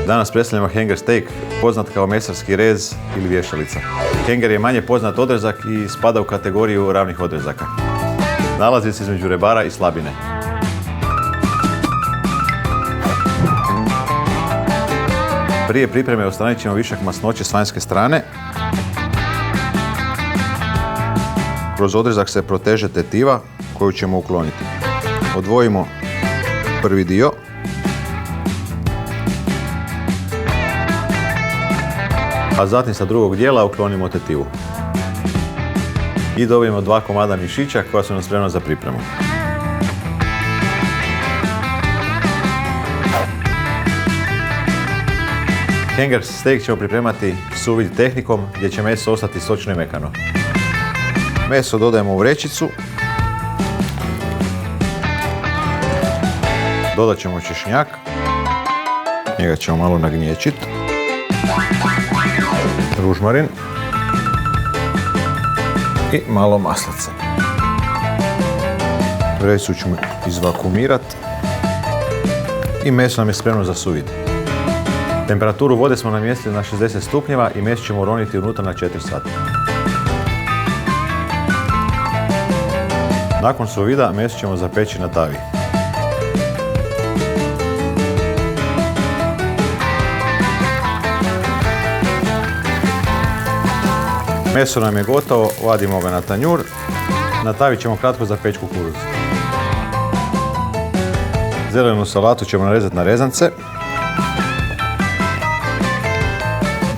Danas predstavljamo hanger steak, poznat kao mesarski rez ili vješalica. Hanger je manje poznat odrezak i spada u kategoriju ravnih odrezaka. Nalazi se između rebara i slabine. Prije pripreme odstranit ćemo višak masnoće s vanjske strane. Kroz odrezak se proteže tetiva koju ćemo ukloniti. Odvojimo prvi dio. A zatim sa drugog dijela uklonimo tetivu. I dobijemo 2 komada mišića koja su nam spremna za pripremu. Hanger steak ćemo pripremati sous vide tehnikom gdje će meso ostati sočno i mekano. Meso dodajemo u vrećicu. Dodat ćemo češnjak. Njega ćemo malo nagnječiti. Ružmarin. I malo maslaca. Vrećicu ćemo izvakuumirati. I meso nam je spremno za sous vide. Temperaturu vode smo namjestili na 60 stupnjeva i meso ćemo uroniti unutra na 4 sata. Nakon sous videa meso ćemo zapeći na tavi. Meso nam je gotovo, vadimo ga na tanjur. Na tavi ćemo kratko zapeći kukuruz. Zelenu salatu ćemo narezati na rezance.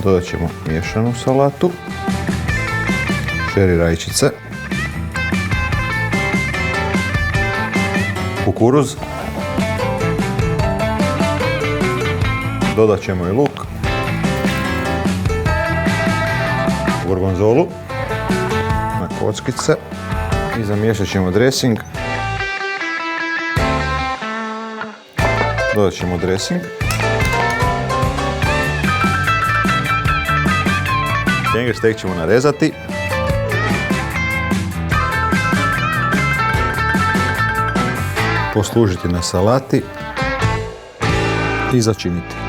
Dodat ćemo miješanu salatu, čeri rajčice, kukuruz, dodat ćemo i luk, gorgonzolu na kockice i zamiješat ćemo dresing. Dodat ćemo dresing. Hanger steak ćemo narezati. Poslužiti na salati i začiniti.